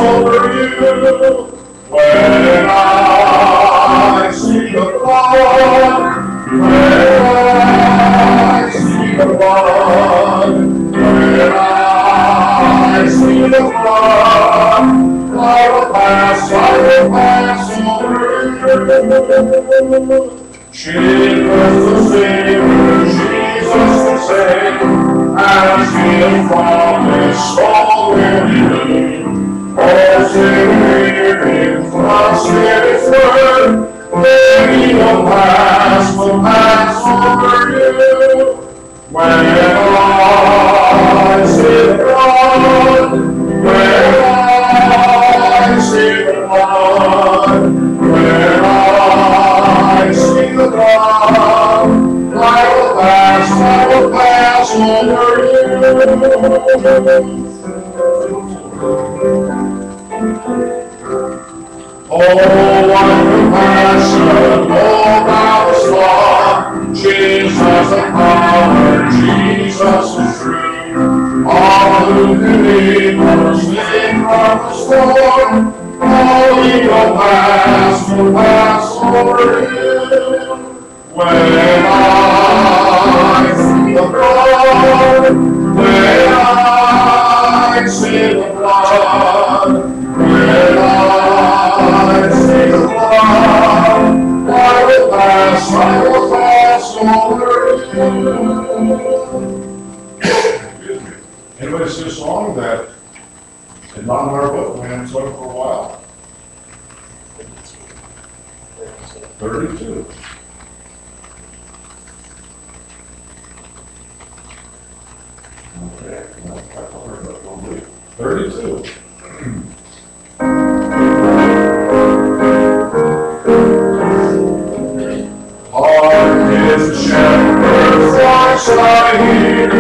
over you. When I see the blood, when I see the blood, when I see the blood, I will pass over you. Jesus the Savior, Jesus the Savior, as He has promised, so will He do. All sin trust in His word, then He will pass over you. When I see the blood, when I see the blood, when I see the blood, I will pass over you. Oh, what compassion, oh, boundless love, Jesus the power, Jesus the truth. All who believe will sing from the storm, all He will pass over you. When I see the blood, when I see the blood, when I see the blood, I will pass over you. Anybody see a song that is not in our book? We haven't sung it for a while. 32. Okay, no, I thought we were going to 32. Hark is the shepherd's voice I hear,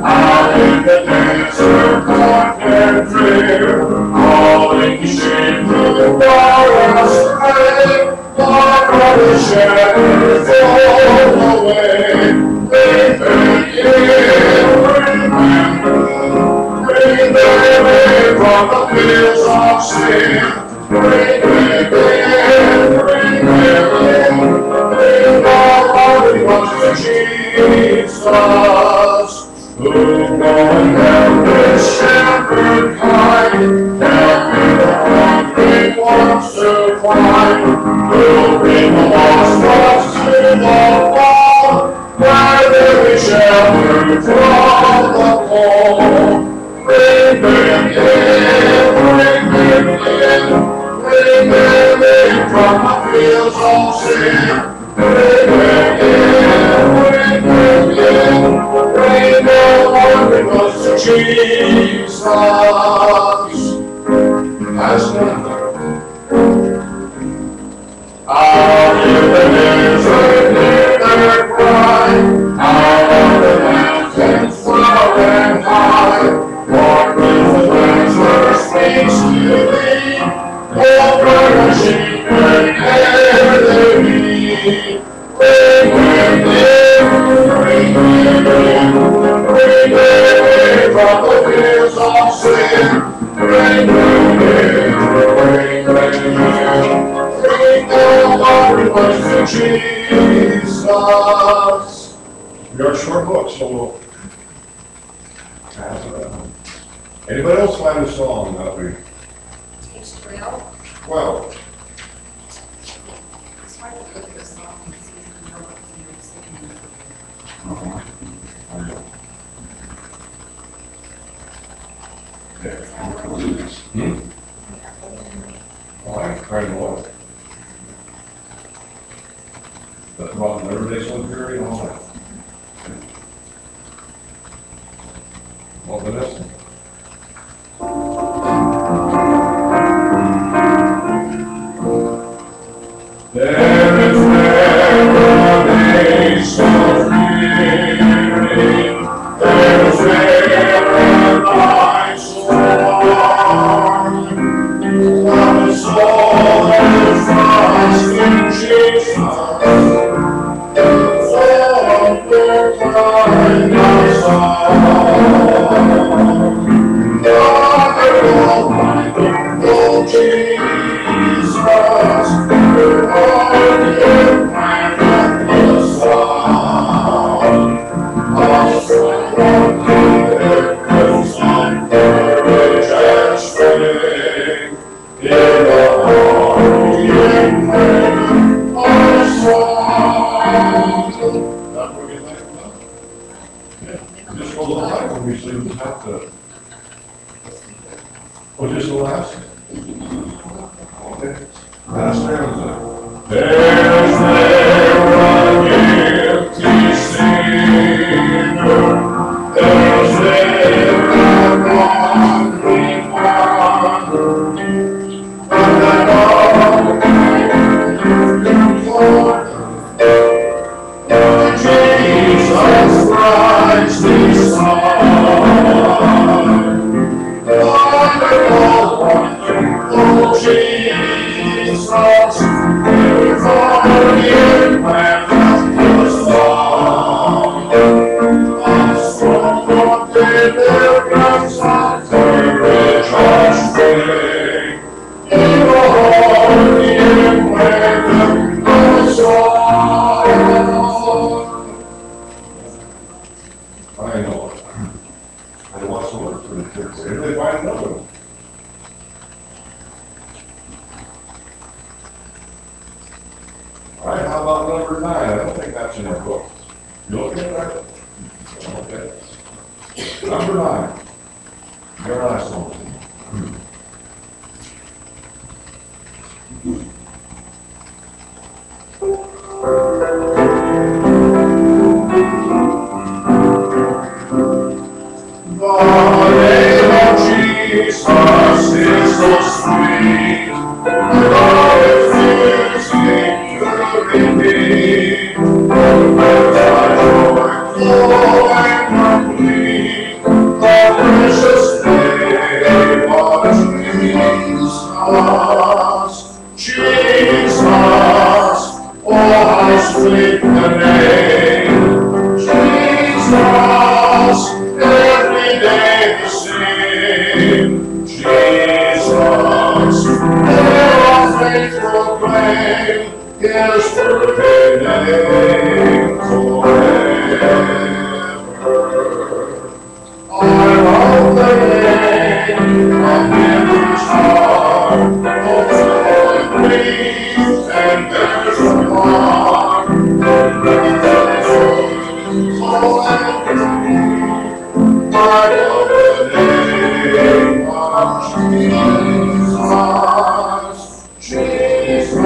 out in the desert dark and drear, calling the sheep to the forest away. Hark of the shepherds all the way, bring them in, bring them in from the fields of sin, bring them in, bring them in. Jesus, who go and help His shepherd kind, helping the hungry ones to find, who bring the lost ones to the fold, where they be sheltered from the cold. Bring them in, bring them in, bring them in from the fields of sin. Bring them in, bring them in, bring them because Jesus has done. Out in the desert, hear their cry, out on the mountains, far and high, Lord, with the answer speaks to thee, oh, brother, sheep and hear they be. Bring them in, bring them in, bring them in from the fields of sin. Bring them in, bring them in, bring them on to Jesus. We got a short book, so we'll pass it out. Anybody else find a song that we? Page 12. 12. Oh, I cried what? That's about an everyday sun period and all that. Well, Vanessa. There is never a day so free. There is never a night so warm. Not a soul Just go a little higher when we see the top to. Oh, just the last? Okay. Last stanza. There's there a guilty sinner, there's there a wandering one, but that all Jesus Christ His Son. Wonderful, wonderful Jesus, for Him and was long. A strong of deliverance and courage and strength, behold Him when was long. I know it. I want to look for the kids. If they find another one. All right, how about number 9? I don't think that's in your book. You looking at that? Okay. Number 9. Your last one. The name of Jesus is so sweet, love is victory, words are joy, full and complete, the precious name of Jesus, Jesus, oh how sweet the name, Jesus. Every day the same, Jesus, our faithful claim, His perfect name forever. I love the name of Him whose heart goes full and grief and bears the mark, full and grief. I love the name of Jesus, Jesus,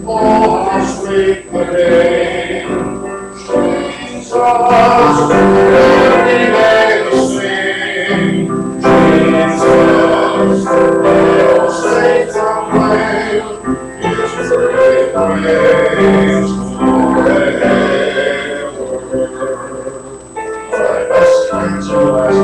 oh how sweet the name, Jesus, every day the same, Jesus, all saints proclaim His perfect praise forever. So last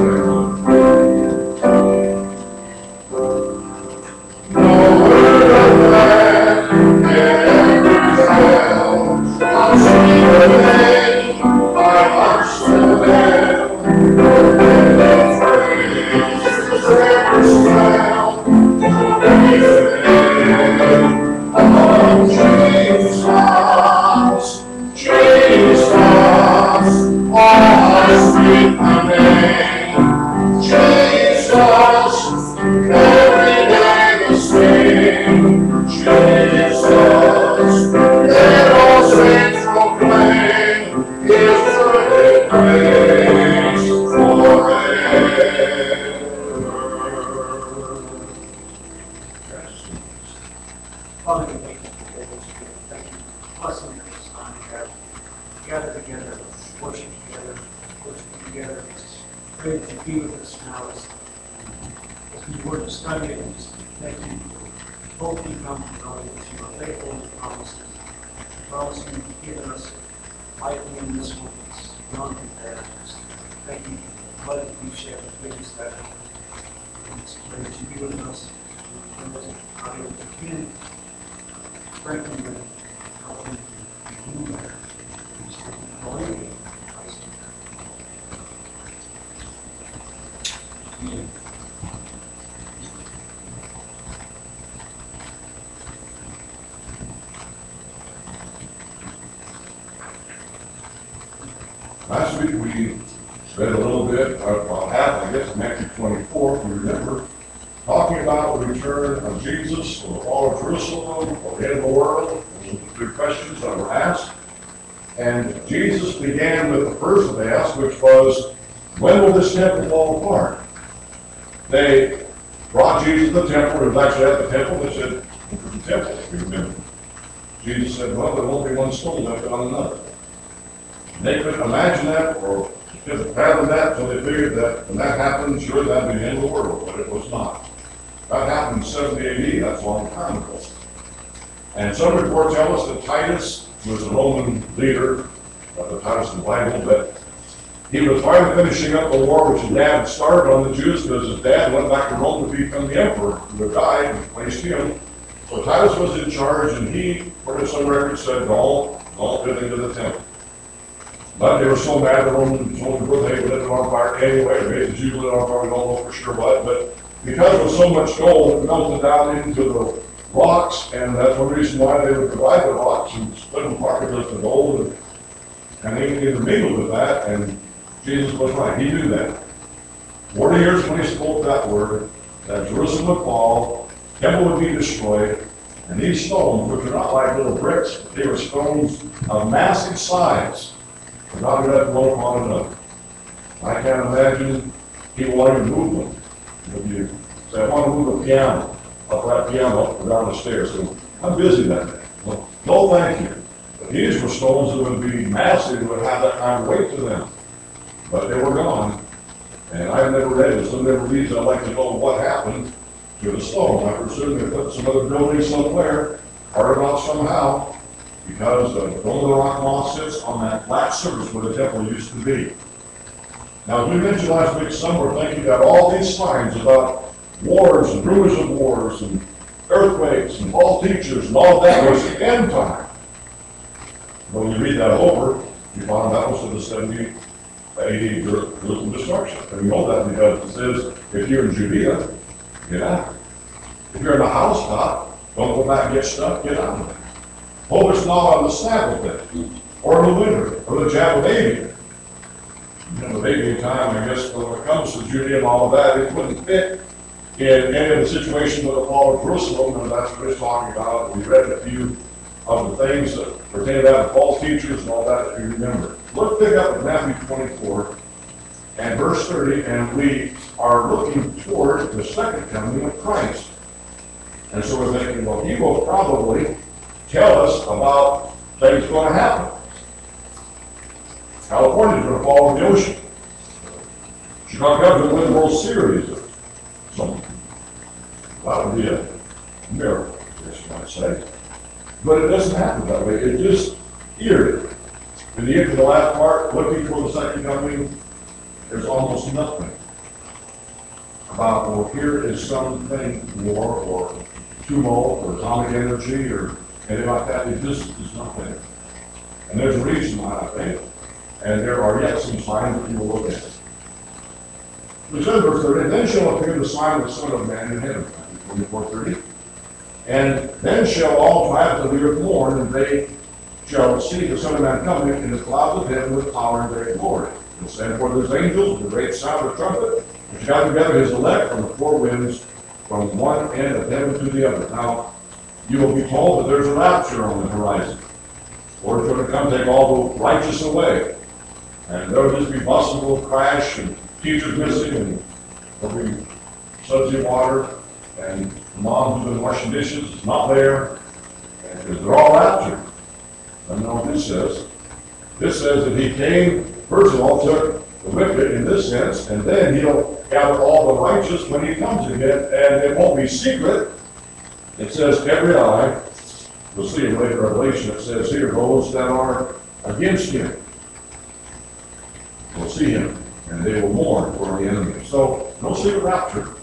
no word of man can ever tell how sweet the name my heart so well. And praise is ever swell to be the name of Jesus, Jesus, oh how sweet the name, Jesus, every day the same, Jesus, let all saints proclaim His perfect praise forever. Father, we thank you for this. Thank you for blessing this time we have gathered together, worship together, pray that you be with us now as we were to study it, and just thank you for both you come to know that you are faithful in the promises. Promising you've given us life in this world is beyond comparison. Thank you for the blood that you shed, the goodness that and pray that you be with us. And those out here that can strengthen them, help them to do better. Believe in Christ. Last week we read a little bit, about half, I guess, Matthew 24, if you remember, talking about the return of Jesus, or the fall of Jerusalem, or the end of the world, and the questions that were asked. And Jesus began with the first they asked, which was, when will this temple fall apart? They brought Jesus to the temple. It was actually at the temple. They said, look at the temple, if you remember. Jesus said, well, there won't be one stone left on another. They couldn't imagine that or couldn't fathom that, so they figured that when that happened, sure, that'd be the end of the world, but it was not. That happened in 70 AD. That's a long time ago. And some reports tell us that Titus, who was a Roman leader, the Titus in the Bible, but he was finally finishing up the war which his dad had started on the Jews because his dad went back to Rome to become the emperor, who had died and replaced him. So Titus was in charge, and he, according to some records, said, don't get into the temple. But they were so mad the Romans told them they lit it on fire anyway. Maybe the Jews lit it on fire, we don't know for sure what. But because there was so much gold, it melted down into the rocks, and that's one reason why they would divide the rocks and split them apart because the gold and they intermingled with that, and Jesus was right. He knew that. 40 years when he spoke that word, that Jerusalem would fall, temple would be destroyed, and these stones, which are not like little bricks, but they were stones of massive size, were not going to have one upon another. I can't imagine people wanting to move them. If you say, I want to move a piano, up that piano up or down the stairs, so I'm busy that day. Well, no, thank you. But these were stones that would be massive, would have that kind of weight to them. But they were gone. And I've never read it. Some never reads, I'd like to know what happened to the stones. I presume they put some other building somewhere, carved out somehow, because the Dome of the Rock Mosque sits on that flat surface where the temple used to be. Now, as we mentioned last week, some were thinking that all these signs about wars and rumors of wars and earthquakes and false teachers and all of that was the end time. When you read that over, you find that was to the 70 AD Jerusalem destruction. And we know that because it says, if you're in Judea, get out. If you're in a housetop, don't go back and get stuck, get out of it. Hope it's not on the Sabbath day, or in the winter, or the Jabalabian. In the Babian time, I guess, when it comes to Judea and all of that, it wouldn't fit in any of the situation with the fall of Jerusalem, and that's what it's talking about. We read a few of the things that pertain to that, false teachers and all that, if you remember. Let's pick up at Matthew 24 and verse 30, and we are looking toward the second coming of Christ. And so we're thinking, well, he will probably tell us about things going to happen. California's going to fall in the ocean. Chicago Cubs going to win the World Series or something. That would be a miracle, I guess you might say. But it doesn't happen that way. It just eerie. When you get to the last part, looking for the second coming, there's almost nothing about, well, here is something, war or tumult or atomic energy or anything like that. It just is not there. And there's a reason why, I think. And there are yet some signs that you will look at. The verse 30, then shall appear the sign of the Son of Man in heaven. 24:30. And then shall all tribes of the earth mourn, and they shall see the Son of Man coming in the clouds of heaven with power and great glory. And send forth his angels with a great sound of trumpet, and shall gather together his elect from the four winds, from one end of heaven to the other. Now, you will be told that there's a rapture on the horizon. The Lord's going to come take all the righteous away. And there'll just be busting, will crash, and teachers missing, and there'll be sudsy water, and the mom who's been washing dishes is not there, because they're all raptured. I don't know what this says. This says that he came, first of all, took the wicked in this sense, and then he'll gather all the righteous when he comes again, and it won't be secret. It says every eye, we'll see in later Revelation, it says here, those that are against him will see him, and they will mourn for the enemy. So, no secret rapture.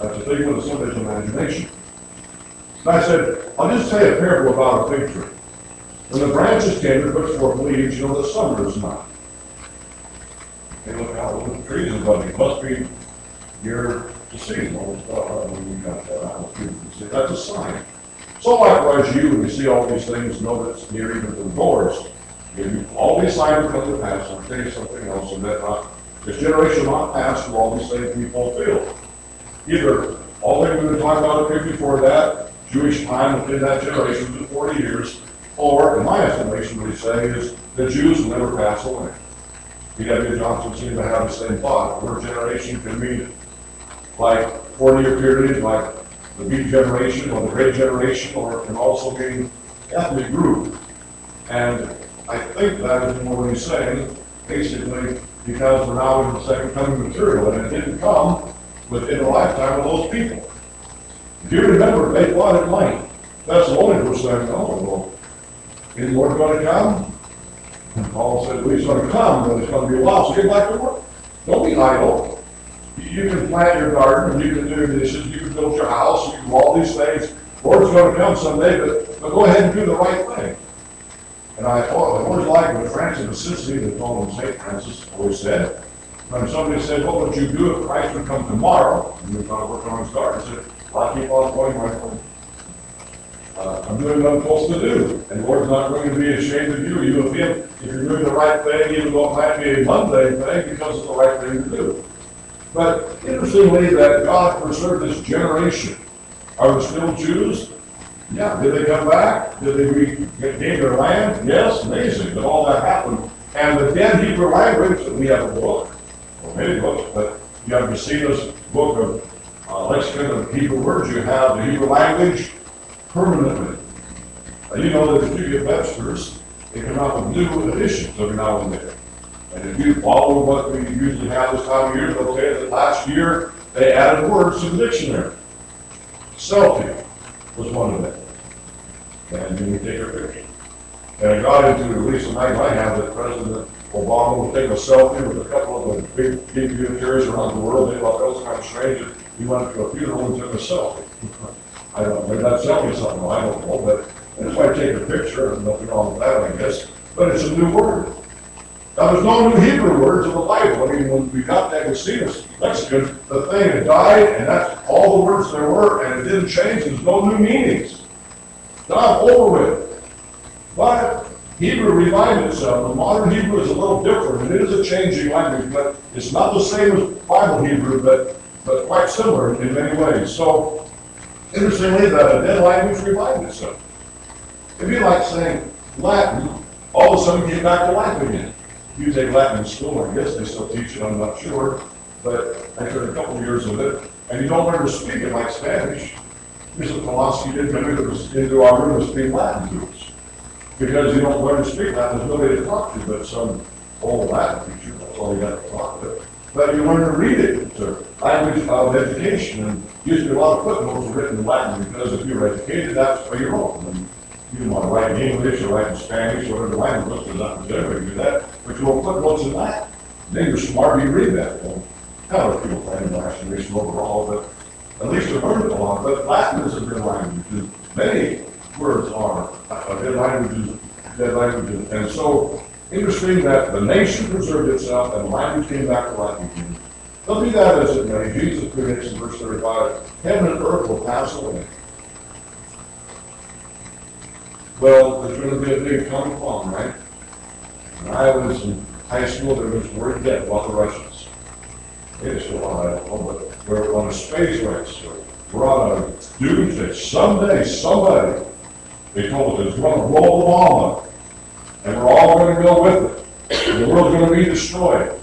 That's a figment of somebody's imagination. And I said, I'll just tell you a parable about a fig tree. When the branch is tender, puts forth leaves, you know the summer is not. Hey, look how the trees are budding. It must be near the season. That's a sign. So likewise, you, when you see all these things, know that it's near even to the doors. If all these signs come to pass, I'll tell you something else, and that this generation will not pass till all these things be fulfilled. Either all things we've been talking about a bit before that, Jewish time within that generation is 40 years, or, in my estimation, what he's saying is the Jews will never pass away. E.W. Johnson seemed to have the same thought. The word generation can mean like 40-year period, like the Beat generation or the Great generation, or it can also mean ethnic group. And I think that is what he's saying, basically, because we're now in the second coming material, and it didn't come within the lifetime of those people. If you remember, they thought it might. Thessalonians were saying, oh, well, is the Lord going to come? And Paul said, well, he's going to come, but it's going to be a while, so get back to work. Don't be idle. You can plant your garden, and you can do your dishes, you can build your house, you can do all these things. The Lord's going to come someday, but go ahead and do the right thing. And I thought, I always liked what Francis of Assisi, they called him St. Francis, always said. When somebody said, what would you do if Christ would come tomorrow? And we were going to work on his garden. I said, well, I keep on going my way. I'm doing what I'm supposed to do. And the Lord's not going to be ashamed of you of him, if you're doing the right thing, even though it might be a mundane thing, because it's the right thing to do. But interestingly, that God preserved this generation. Are there still Jews? Yeah. Did they come back? Did they gain their land? Yes. Amazing that all that happened. And the dead Hebrew language, we have a book, or many books, but you have Messina's book of lexicon of Hebrew words. You have the Hebrew language permanently. You know that if you get Webster's, they come out with new editions every now and then. And if you follow what we usually have this time of year, they'll say that last year they added words to the dictionary. Selfie was one of them. And then we take a picture. And I got into at least tonight I have that President Obama will take a selfie with a couple of the big dignitaries around the world. They thought that was kind of strange that he went to a funeral and took a selfie. I don't know, maybe that selfie is something, I don't know, but that's why I take a picture, and nothing wrong with that, I guess. But it's a new word. Now, there's no new Hebrew words in the Bible. I mean, when we got that Messina's lexicon, the thing had died, and that's all the words there were, and it didn't change. There's no new meanings. Done, over with. But Hebrew revived itself. The modern Hebrew is a little different. It is a changing language, but it's not the same as Bible Hebrew, but quite similar in many ways. So, interestingly, the dead language revived itself. It'd be like saying Latin, all of a sudden came back to life again. You take Latin in school, I guess they still teach it, I'm not sure, but I took a couple of years of it, and you don't learn to speak it like Spanish. Mr. Pulaski didn't come into our room to speak Latin to us, because you don't learn to speak Latin, there's nobody to talk to but some old Latin teacher, that's all you got to talk to. But you learn to read it, it's a language of education, and usually a lot of footnotes are written in Latin, because if you're educated, that's where you're open. And you can want to write in English or write in Spanish or whatever language, there's nothing to everybody do that, but you won't put notes in Latin. Then you're smart, you read that. Well, kind of people find imagination overall, but at least you learned it a lot. But Latin is a good language, and many words are dead languages. And so, interesting that the nation preserved itself and the language came back to life again. But be that as it may, Jesus predicts in verse 35, heaven and earth will pass away. Well, there's going to be a big coming bomb, right? When I was in high school, there was word yet about the Russians. It is still on, I don't know, but we're on a space race. We're on a doomsday. Someday, somebody, they told us, is going to roll the bomb up. And we're all going to go with it. And the world's going to be destroyed.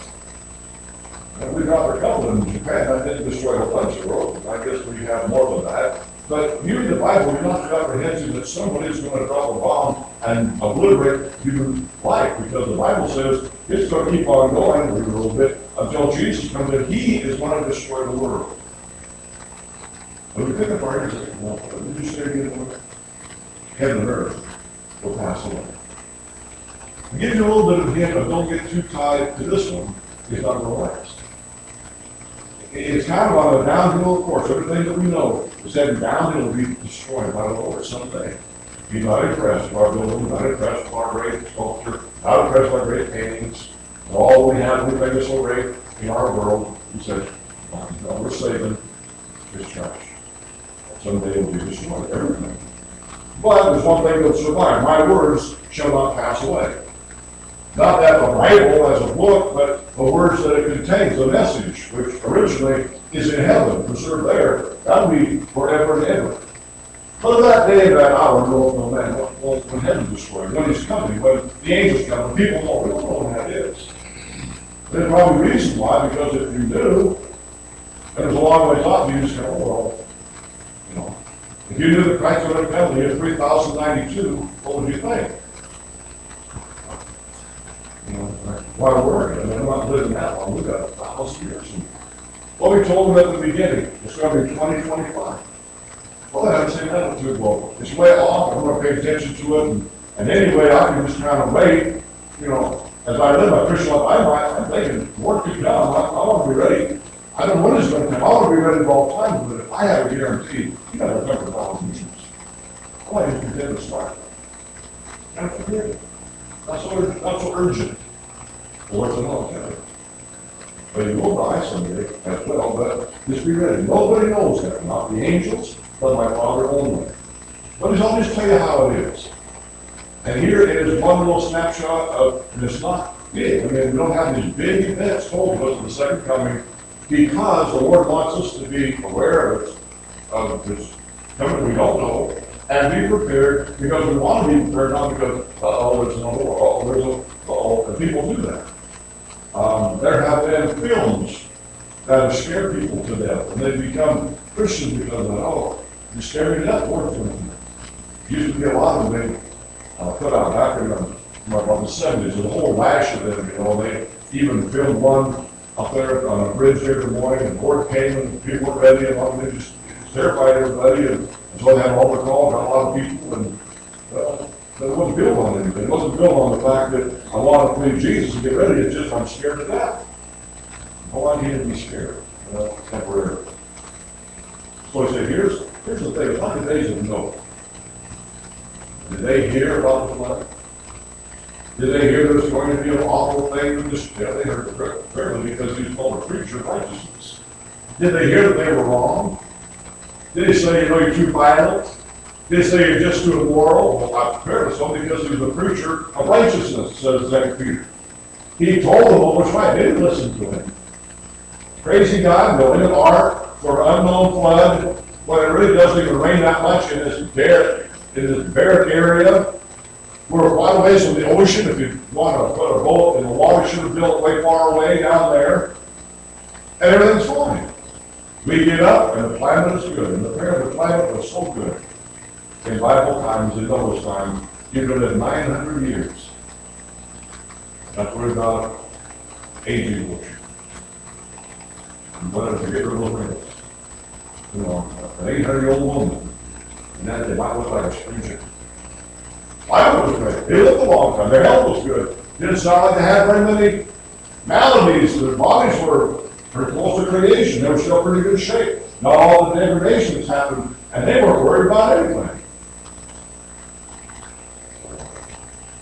And we got a couple in Japan. That didn't destroy a bunch of world. I guess we have more than that. But you read the Bible, you're not comprehensive that somebody is going to drop a bomb and obliterate human life, because the Bible says it's going to keep on going a little bit until Jesus comes in. He is going to destroy the world. When we pick up our ears, well, what did you say again? Heaven and earth will pass away. I'll give you a little bit of a hint, but don't get too tied to this one. It's not going to last. It's kind of on a downhill course. Everything that we know is heading downhill to be destroyed by the Lord someday. He's not impressed with our building, not impressed with our great sculpture, not impressed with our great paintings, and all we have, we think is so great in our world. He said, no, we're saving this trash. Someday it will be destroyed, everything. But there's one thing that will survive. My words shall not pass away. Not that the Bible as a book, but the words that it contains, the message, which originally is in heaven, preserved there, that'll be forever and ever. But that day and that hour, no man, when heaven's destroyed, when he's coming, when the angels come, and people don't really know when that is. There's probably a reason why, because if you knew, and there's a long way off, you just go, oh, well, you know. If you knew that Christ would have come in 3092, what would you think? You know, why worry? I mean, I'm not living that long. We've got 1,000 years. What we told them at the beginning, it's going to be 2025. Well, I haven't seen that too well. It's way off. I'm going to pay attention to it. And anyway, I can just kind of wait. You know, as I live my Christian life, I'm thinking, Lord, keep down. I want to be ready. I don't know when it's going to come. I want to be ready at all times. But if I have a guarantee, you got to remember 1,000 years. Why did you get to start? And forget it. That's so urgent. Well, what's another? But you will die someday as well, but just be ready. Nobody knows that, not the angels, but my Father only. But I'll just tell you how it is. And here it is one little snapshot of, and it's not big. I mean, we don't have these big events told to us in the second coming because the Lord wants us to be aware of this coming we don't know and be prepared because we want to be prepared, not because, there's no war, there's and people do that. There have been films that have scared people to death, and they become Christians because of that. You scare me to death, Lord. Used to be a lot of them put out back in the 70s. There's a whole rash of them, you know. They even filmed one up there on a bridge here in Des Moines, and the Lord came, and people were ready, and they just terrified everybody, and so they had all the call, got a lot of people, and it wasn't built on anything. It wasn't built on the fact that I want to please Jesus and get ready. It's just I'm scared to death. Oh, I need to be scared, temporarily. So he said, here's the thing. It's like the days of Noah. Did they hear about the flood? Did they hear there's going to be an awful thing in this? Yeah, they heard it clearly because he was called a preacher of righteousness. Did they hear that they were wrong? Did he say, you're too violent? Did he say you're just too immoral? Well, I'm fairly so because he was a preacher of righteousness, says 2 Peter. He told them what was right. They didn't listen to him. Crazy guy building an ark for an unknown flood when it really doesn't even rain that much in this barren area. We're quite a ways from the ocean. If you want to put a boat in the water, should have built way far away down there. And everything's fine. We get up and the climate is good. And the climate was so good. In Bible times, in Noah's time, you could live 900 years. That's what God aging was. But if you get rid of those, you know, an 800-year-old woman, and then they might look like a stranger. Life was great. They lived a long time. Their health was good. Didn't sound like they had very many maladies. Their bodies were pretty close to creation. They were still pretty good shape. Not all the degradations happened, and they weren't worried about anything.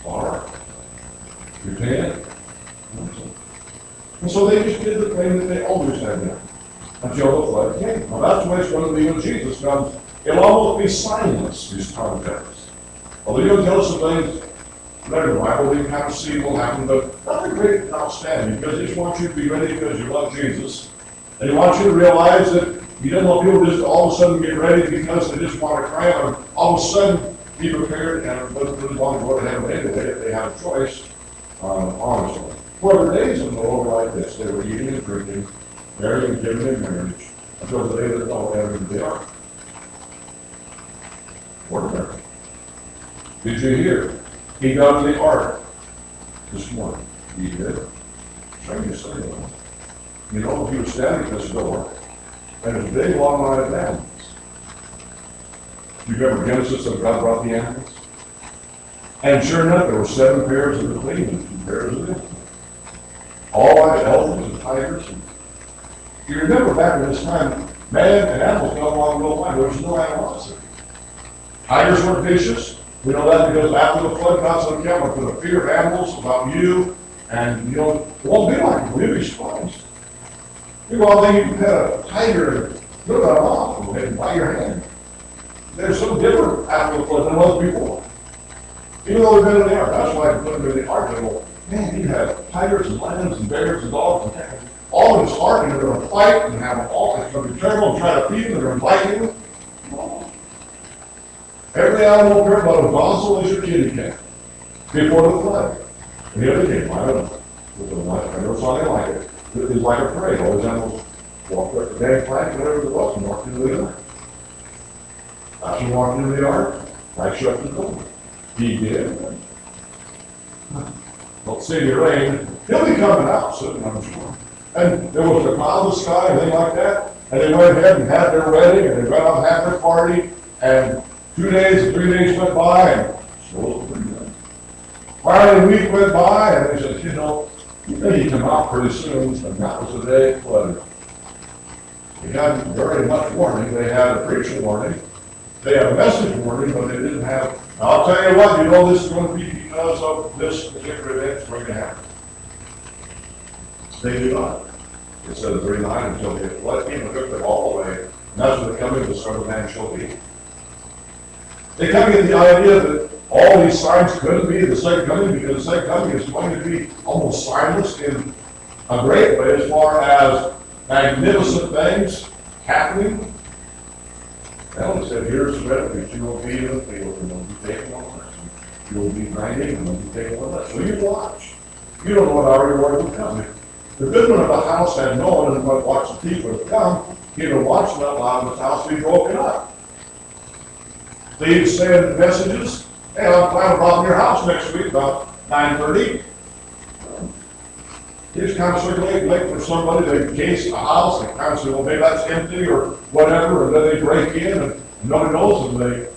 All right. You can. And so they just did the thing that they always had done until the flood came. Now that's the way it's going to be when Jesus comes. It'll almost be silence, these contests. Although you'll tell us some things that in the Bible we kind of see will happen, but nothing great and outstanding because he just wants you to be ready because you love Jesus. And he wants you to realize that he doesn't want people just all of a sudden get ready because they just want to cram and all of a sudden be prepared and really want to go to heaven anyway if they have a choice, honestly. Well, the days of Noah were like this. They were eating and drinking, marrying and giving in marriage, until the day that Noah entered the ark. Ordinary. Did you hear? He got to the ark this morning. He did. Strange to say that. You know, he was standing at this door, and there's a big long line of animals. You remember Genesis that God brought the animals? And sure enough, there were 7 pairs of the clean and 2 pairs of the empty. All like elephants and tigers. And you remember back in this time, man and animals got along real fine. There was no animosity. Tigers weren't vicious. We know that because after the flood, God's going to come with the fear of animals about you, and you know, it won't be like it. You'll be surprised. People all think you can pet a tiger and look at them off and bite your hand. They're so different after the flood than was before. Even though they've been in the ark, that's why I put them in the ark. Man, you have tigers and lions and bears and dogs and cats, all in his heart, and they're going to fight and have all, it's going to be terrible and try to feed them, they're going to bite you. No. Every animal care about as docile as your kitty cat before the flood. And the other came, I don't know. I never saw anything like it. It was like a parade. All these animals walked up the damn flag, whatever it was, and walked into the yard. After he walked into the yard, I shut the door. He did. Don't see any rain. He'll be coming out soon, I'm sure. And there was a cloud in the sky, and anything like that. And they went ahead and had their wedding, and they went out and had their party. And 2 days, 3 days went by, and still was pretty good. Finally, a week went by, and they said, you know, you may come out pretty soon. And that was the day it flooded. They had very much warning. They had a preacher warning. They had a message warning, but they didn't have. I'll tell you what, you know this is going to be because of this particular event that's going to happen. They do not. It says 39 until the flood came and took them all away. And that's when the coming of the Son of Man shall be. They kind of get the idea that all these signs couldn't be the second coming because the second coming is going to be almost signless in a great way as far as magnificent things happening. Well, he said, here's the refuge. You will be in the field and you'll be taken one less. You will be grinding and you'll be taken one less. So you watch. You don't know what hour your Lord will come. If the goodman of the house had known and might watch the thief would have come, he'd have watched and not allowed his house to be broken up. Thieves send messages, hey, I'm planning to rob your house next week about 9:30. He just kind of circulate, wait for somebody to case the house and kind of say, well, maybe that's empty or whatever, and then they break in and nobody knows and they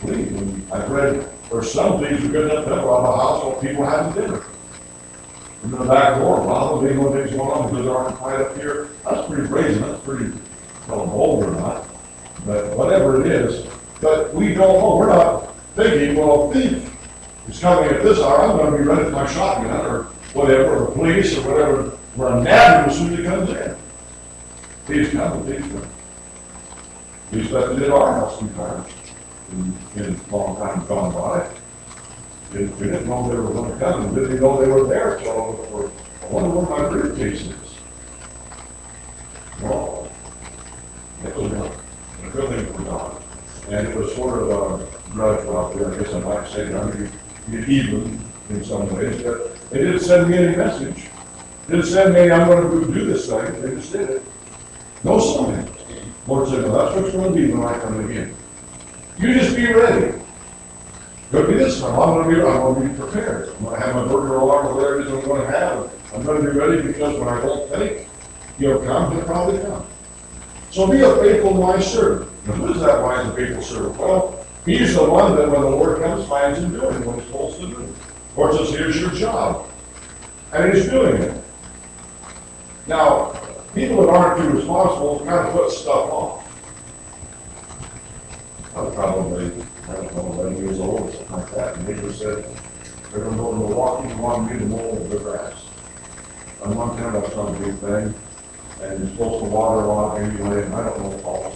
leave. And I've read there's some thieves who are good enough to rob a house while people having dinner. In the back door, probably one thing's going on because there aren't quite up here. That's pretty brazen, that's pretty, bold or not, but whatever it is. But we don't know, we're not thinking, well, a thief is coming at this hour, I'm going to be ready for my shotgun or whatever, or the police or whatever, we're a nab as soon as he comes in. He's coming, he's coming. He's left it in our house 2 times in a long time gone by. We didn't know they were going to come, and didn't know they were there, so I wonder where my briefcase is. Well, it was gone. A good thing for God. And it was sort of a grudge out there, I guess I might say, I mean, even in some ways, but they didn't send me any message. They didn't send me, I'm going to do this thing. They just did it. No sign. Lord said, well, that's what it's going to be when I come again. You just be ready. Could be this time. I'm going to be prepared. I'm going to have my burger alarm or whatever it is I'm going to have. I'm going to be ready because when I don't think he'll come, he'll probably come. So be a faithful and wise servant. Now, who is that wise and faithful servant? Well, he's the one that when the Lord comes, finds him doing what he's supposed to do. Or says, here's your job. And he's doing it. Now, people that aren't too responsible kind of put stuff off. I'm probably, I don't know, 11 years old or something like that. And they just said, they're going to go to Milwaukee and want me to mow the grass. On one time, that's not a big thing. And you're supposed to water a lot anyway, and I don't know what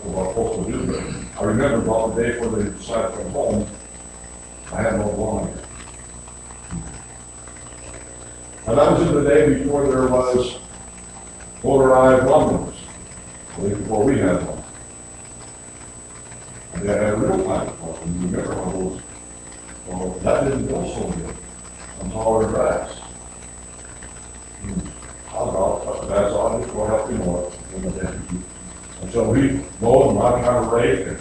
I'm supposed to do, but I remember about the day before they decided to come home, I had no lawn here. And that was in the day before there was motorized lawnmowers, before we had one. And they had a real time before, and you remember all those, well, that didn't go so good on taller grass. That's all, just go help you more. And so we mowed and I kind of rake, and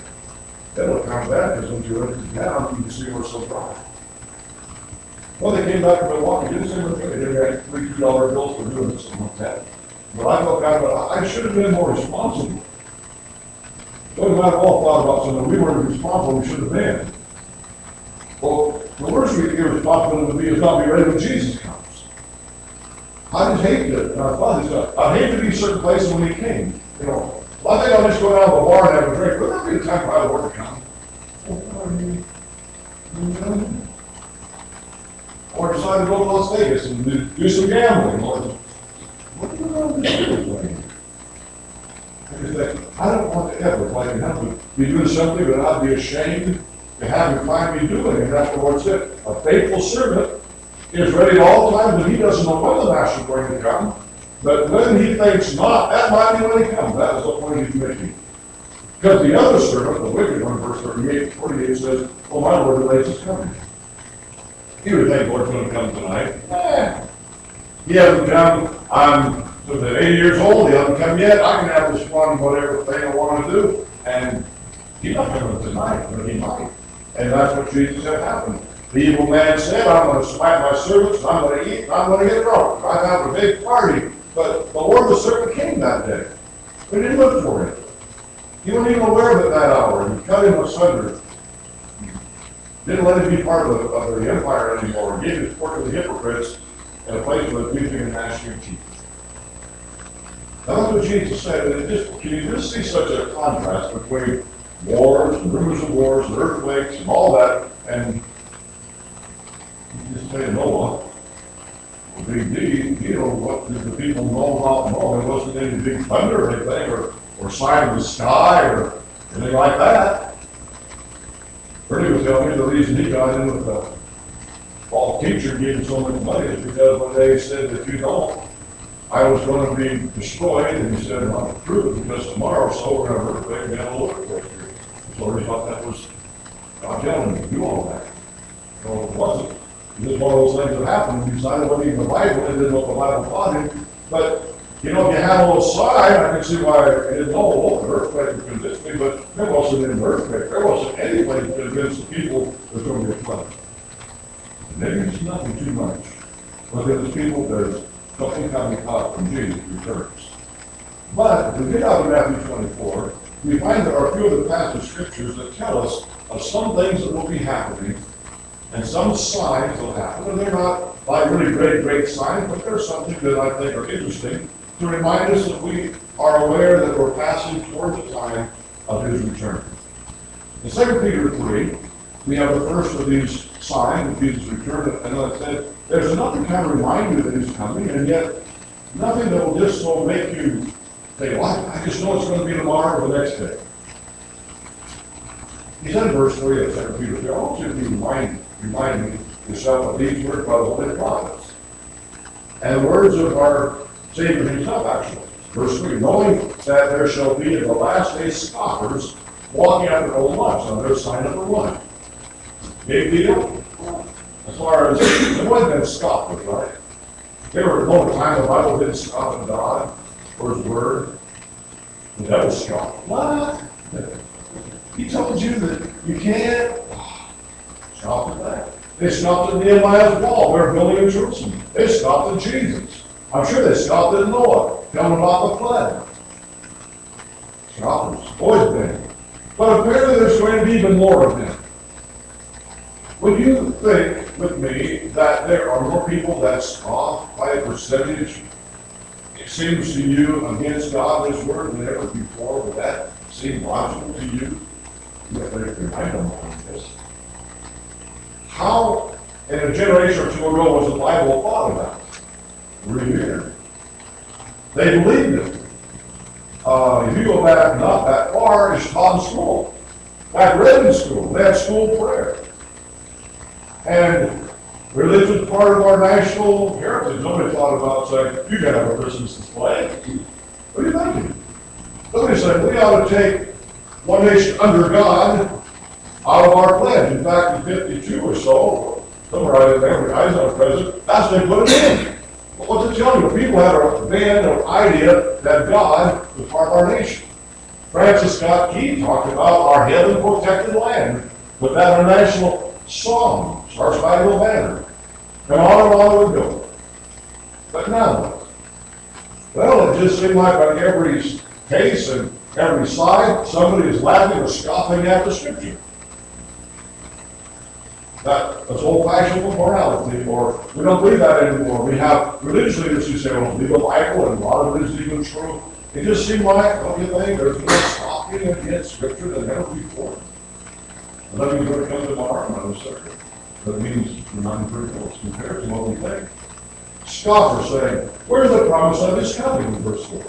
that looked kind of bad because when you look down, you can see we're so dry. Well, they came back to Milwaukee, didn't say anything. They didn't get $3 bills for doing this and like that. But I felt kind of, I should have been more responsible. So we might have all thought about something. We weren't responsible, we should have been. Well, the worst we can be responsible to be is not be ready when Jesus comes. I just hate it. And I thought this, I hate to be certain places when he came. You know, I think I'll just go down to the bar and have a drink. Would there be a time for the Lord to come? Or decide to go to Las Vegas and do some gambling. Or, what do you want to do? I don't want to ever claim to be doing something that I'd be ashamed to have him find me doing. And that's what the Lord said. A faithful servant is ready at all times, and he doesn't know when the master is going to come. But when he thinks not, that might be when he comes. That is the point he's making. Because the other servant, the wicked one, verse 38, 48 says, "Oh, my Lord, the late is coming." He would think, "Lord's going to come tonight." Nah. He hasn't come. I'm 80 years old. He hasn't come yet. I can have this one, whatever thing I want to do. And he's not coming tonight, but he might. And that's what Jesus said happened. The evil man said, "I'm going to smite my servants, and I'm going to eat, and I'm going to get drunk. I have a big party." But the Lord, the servant, came that day. We didn't look for him. He wasn't even aware of it that hour. He cut him asunder. Didn't let him be part of the empire anymore. Gave his pork to the hypocrites in a place where the weeping and gnashing of teeth. That's what Jesus said. And can you just see such a contrast between wars and rumors of wars and earthquakes and all that, and you just say Noah, big deed, you know, what did the people know about Noah? There wasn't any big thunder or anything, or sign of the sky, or anything like that. Bernie was telling me the reason he got in with the false teacher gave him so much money is because one day he said, "If you don't, I was going to be destroyed." And he said, "Not the truth, because tomorrow, so we're going to earthquake and have a little earthquake here." So he thought that was God telling him to do all that. No, it wasn't. It was one of those things that happened. He decided what even the Bible, he didn't know what the Bible taught him. But, you know, if you had a little sign, I can see why I didn't know an earthquake would convince me, but there wasn't an earthquake. There wasn't anything to convince the people there's going to be a flood. Maybe it's nothing too much. But there's people, there's something coming out when Jesus returns. But if we get out of Matthew 24, we find there are a few of the passage scriptures that tell us of some things that will be happening and some signs will happen. And they're not like really great signs, but there's something that I think are interesting to remind us that we are aware that we're passing toward the time of his return. In 2 Peter 3, we have the first of these signs of Jesus' return, and as I said, there's nothing kind of remind you that he's coming, and yet nothing that will just so make you say, "Well, I just know it's going to be tomorrow or the next day." He said in verse 3 of 2 Peter 3, "I want you to be reminding yourself of these words by the holy prophets, and the words of our Savior himself, actually." Verse 3, "Knowing that there shall be in the last days scoffers, walking after old lusts." Now there's sign number one. Big deal. As far as, there wasn't been scoffers, right? There were no time the Bible didn't scoff at God or his word. The devil scoffed. What? He told you that you can't. Scoffed at that. They scoffed at Nehemiah's wall. They were building in Jerusalem. They scoffed at Jesus. I'm sure they scoffed at Noah, telling about the flood. Scoffers. Always been. But apparently there's going to be even more of them. Would you think with me that there are more people that scoff by a percentage, it seems to you, against God and his word than ever before? Would that seem logical to you? I don't know this. How, in a generation or two ago, was the Bible thought about? Revered. They believed it. If you go back not that far, it's taught in school. Back in school, they had school prayer. And religion is part of our national heritage. Nobody thought about saying, "You can have a Christmas display." What are you thinking? Nobody said, "We ought to take one nation under God out of our pledge." In fact, in 52 or so, somewhere I remember, I was not president, that's when they put it in. But what's it telling you? People had a band of idea that God was part of our nation. Francis Scott Key talked about our heaven protected land, put that in a national song, Star Spangled Banner. And on it would go. But now, well, it just seemed like on every case and every side, somebody is laughing or scoffing at the Scripture. That's old-fashioned morality, or we don't believe that anymore. We have religious leaders who say, "I don't believe the Bible," and a lot of it is even true. It just seemed like, don't you think, there's more scoffing against Scripture than ever before. And let me go to come tomorrow, another circuit. That means we're not critical compared to what we think. Scoffers saying, "Where's the promise of his coming?" in verse 4.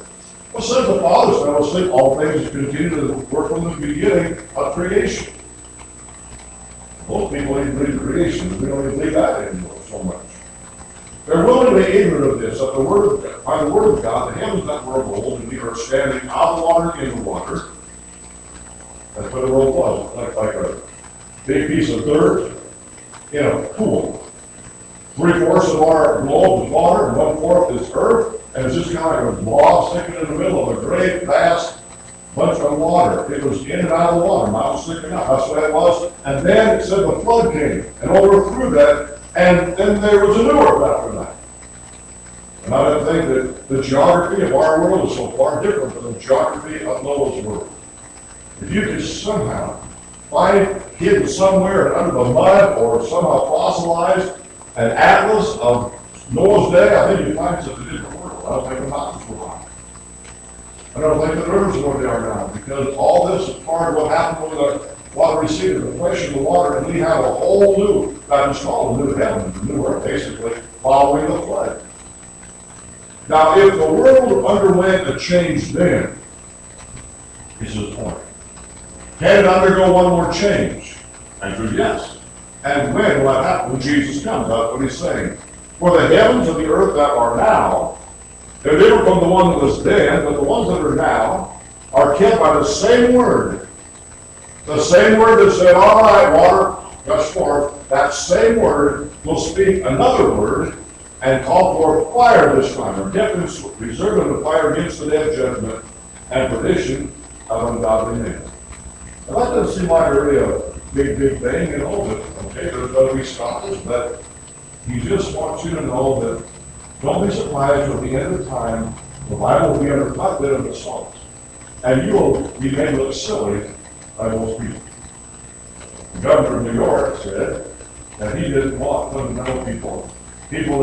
Well, says the Father, "I will say all things continue to work from the beginning of creation." Most people even believe creation. We don't even believe that anymore so much. They're willingly ignorant of this, that by the word of God, the heavens that were of old, and the earth standing out of the water in the water. That's what the world was, like a big piece of dirt in a pool. 3/4 of our globe is water, and 1/4 is earth, and it's just kind of like a blob sticking in the middle of a great, vast bunch of water. It was in and out of the water, mountains sticking out. That's what it was. And then it said the flood came and overthrew that, and then there was a new earth after that. And I don't think that the geography of our world is so far different from the geography of Noah's world. If you could somehow find hidden somewhere under the mud or somehow fossilized an atlas of Noah's day, I think you'd find it's a different world. I don't think the mountains were rock. I don't think the rivers are what they are now, because all this is part of what happened when the water receded, the pressure of the water, and we have a whole new, that is called a new heaven, a new earth, basically, following the flood. Now, if the world underwent a change then, is his point. Can it undergo one more change? Answer is yes. And when will that happen? When Jesus comes. That's what he's saying. For the heavens and the earth that are now, they're different from the one that was then, but the ones that are now are kept by the same word. The same word that said, all right, water, gush forth. That same word will speak another word and call for fire this time, or kept reserving the fire against the day of judgment and perdition of ungodly men. Now, that doesn't seem like really a big thing, but okay, there's going to be scoffers, but he just wants you to know that don't be surprised at the end of time, the Bible will be under quite a bit of assault. And you will be made look silly by most people. The governor of New York said that he didn't want fundamental people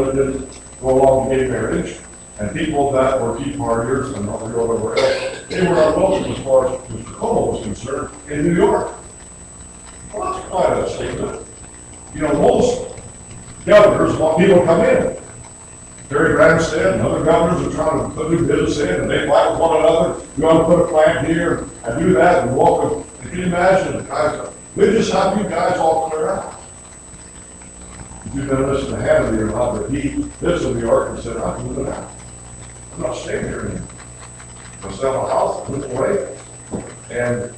that didn't go along with gay marriage, and people that were Tea Partiers and whatever else. They were unwelcome as far as Mr. Cuomo was concerned in New York. Well, that's quite a statement. You know, most governors want people to come in. Terry Branstad and other governors are trying to put new business in, and they fight with one another. We want to put a plant here and do that and welcome. And can you imagine the guys? We just have you guys all clear out. If you've been listening to Hannity or not, but he lives in New York and said, I'm moving out. I'm not staying here anymore. I'm selling a house, move away. And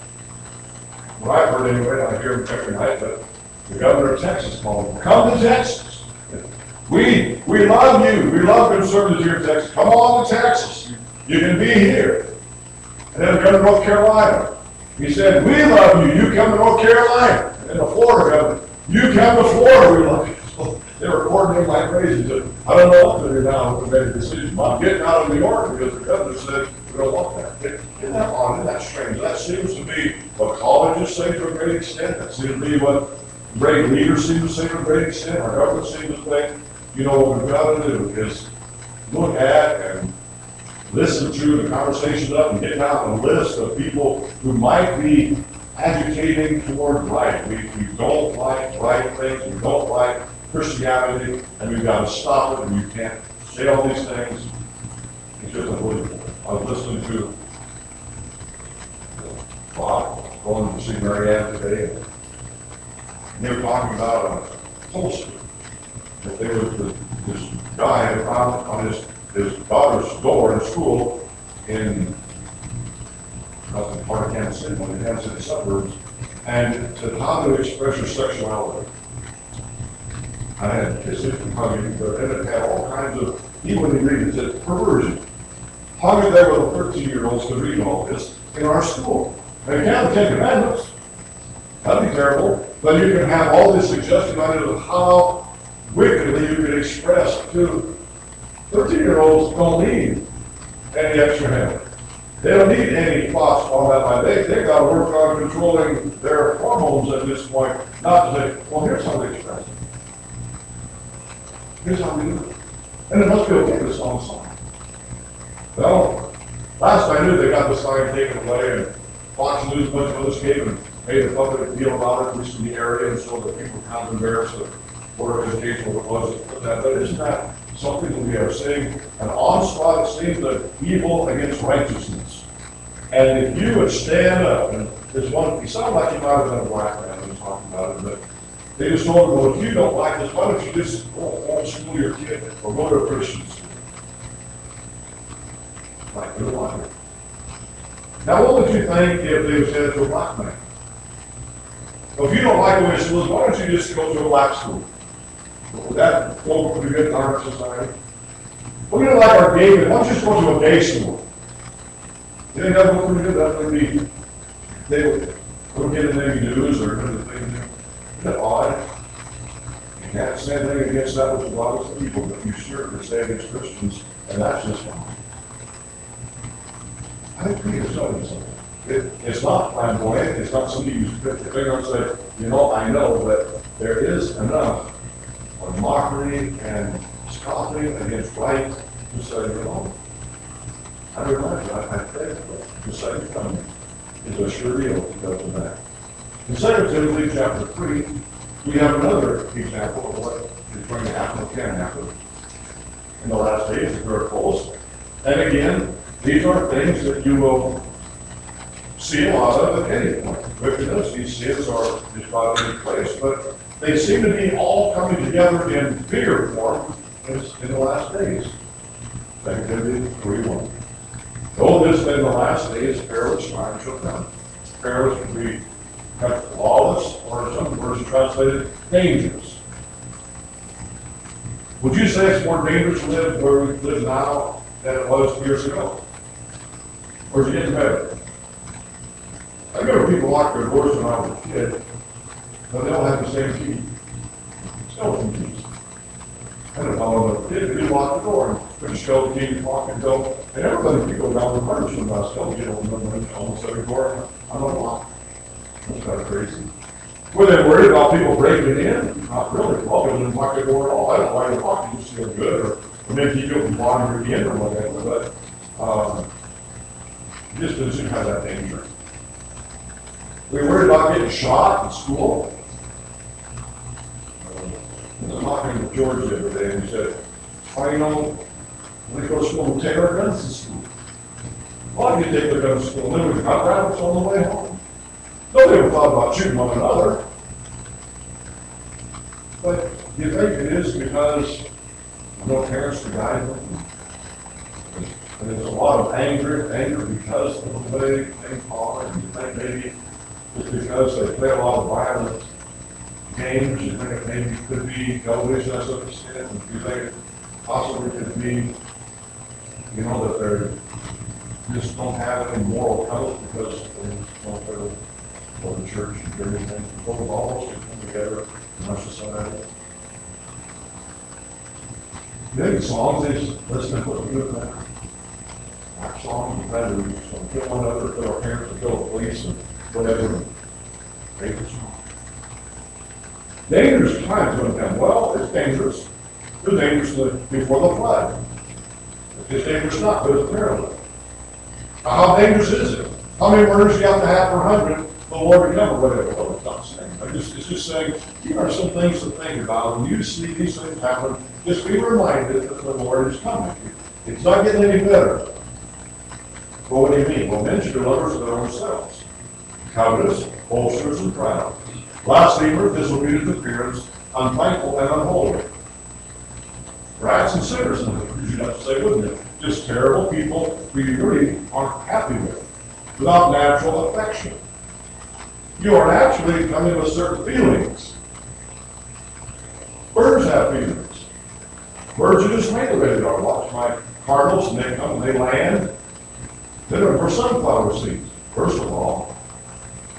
what I've heard anyway, I hear him every night, but the governor of Texas called him, come to Texas. We love you. We love conservatives here in Texas. Come on to Texas. You can be here. And then the governor of North Carolina. He said, we love you. You come to North Carolina. And then the Florida governor, you come to Florida. We love you. So they were coordinating like crazy. I don't know what to do now to make a decision. I'm getting out of New York because the governor said we don't want that. Isn't that odd? Isn't that strange? That seems to be what colleges say to a great extent. That seems to be what great leaders seem to say to a great extent. Our government seems to think. You know, what we've got to do is look at and listen to the conversation up and get out a list of people who might be agitating toward right. We don't like right things. We don't like Christianity, and we've got to stop it, and you can't say all these things. It's just unbelievable. I was listening to Bob going to see Mary Ann today, and they were talking about Tulsa. That there was this guy had found on his daughter's door in school in part of Kansas City, one of the Kansas City suburbs, and said how to express your sexuality. I had kissed it from hugging, and it had all kinds of, he wouldn't read it, it said perversion. How many there were 13-year-olds to read all this in our school? And you can't have the Ten Commandments. That'd be terrible. But you can have all this suggestion on it of how wickedly you could express to 13-year-olds don't need any extra help. They don't need any thoughts on that. They've got to work on controlling their hormones at this point, not to say, well, here's how they express it. Here's how we do it. And it must be okay to song song. Well, last I knew they got the sign taken away, and Fox News, a bunch of others came and made a public deal about it, at least in the area, and so that people kind of embarrassed the Board of Education what it was to put that. But isn't that something that we are seeing? An onslaught, it seems, of evil against righteousness. And if you would stand up, and there's one, you sound like you might have been a black man when talking about it, but They just told them, well, if you don't like this, why don't you just go homeschool your kid or go to a Christian school? Like, they don't like it. Now, what would you think if they said it to a black man? Well, if you don't like the way school is, why don't you just go to a black school? Would that go pretty good in our society? Well, you don't like our gay, but why don't you just go to a gay school? You think that would go pretty good? That would be, they wouldn't get in any news or anything. Isn't that odd? You can't say anything against that with a lot of people, but you sure can say against Christians, and that's just fine. I think we can tell you something. It's not flamboyant, it's not something you put your finger and say, you know, I know, but there is enough of mockery and scoffing against right to say, you know, I realize that I think the second coming is a sure deal because of that. In 2 Timothy chapter 3, we have another example of what is going to happen or can happen in the last days if we're close. And again, these are things that you will see a lot of at any point. Wickedness, these sins are just about any place, but they seem to be all coming together in bigger form in the last days. 2 Timothy 3:1. Though this in the last days, perilous times shall come. Perilous can be lawless, or some version translated, dangerous. Would you say it's more dangerous to live where we live now than it was years ago? Or is it getting better? I remember people locked their doors when I was a kid, but they all have the same key. Skeleton keys. I don't know, the kid would lock the door and put a skeleton key in the lock and go, and everybody could go down the furniture about skeleton key on almost every door unlocked. That's kind of crazy. Were they worried about people breaking in? Not really. Well, they didn't lock the door at all. I don't know why you're locking, you just feel good, or maybe you open blocking again or whatever, but just doesn't have that danger. We were worried about getting shot in school. I was talking to George the other day, and he said, "Why, you know, when they go to school, we take our guns to school. Why do you take their guns to school? And then we got rabbits on the way home. Nobody ever thought about shooting one another. But do you think it is because no parents to guide them? And there's a lot of anger because of the way things are, and you think maybe it's because they play a lot of violent games, you think it maybe could be television, that's what you said, and you think it possibly could be, you know, that they just don't have any moral code because they don't go to church and do everything. Both all those come together in our society. Maybe songs is listening to what we do now. Our songs and better, so kill one another, kill our parents, and kill the police, and whatever. Favorite song. Dangerous times when it comes. Well, it's dangerous. It was dangerous before the flood. It's dangerous not, but it's perilous. How dangerous is it? How many murders do you have to have per 100 for the Lord to come or whatever? Well, it's not saying. It's just saying, here are some things to think about. When you see these things happen, just be reminded that the Lord is coming. It's not getting any better. Well, what do you mean? Well, men should be lovers of their own selves. Covetous, boasters, and proud. Blasphemers, disobedient to parents, unthankful and unholy. Rats and sinners, you'd have to say, wouldn't it? Just terrible people who you really aren't happy with, without natural affection. You are naturally coming with certain feelings. Birds have feelings. Birds are just made ready to watch my cardinals, and they come and they land. They're looking for sunflower seeds, first of all.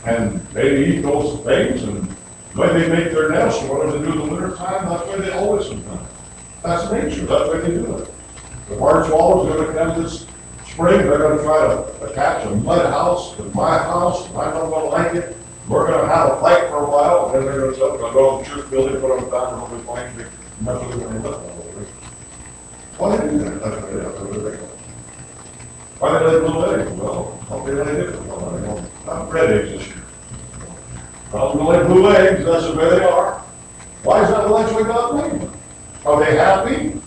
And they eat those things, and when they make their nest, or whatever they do in the winter time, that's why they always have done. That's nature, that's why they do it. The barn swallows are going to come this spring, they're going to try to attach a mud house to my house, and I'm not going to like it. We're going to have a fight for a while, and then they're going to go to the church building, put on the back, and we'll be fighting, and that's what they're going to look like. Why do they do that? That's what they do. Why do they lay blue eggs? Well, I'll be really different. Well, I don't have red eggs this year. Well, we lay blue eggs, that's the way they are. Why is that the way God made them? Are they happy?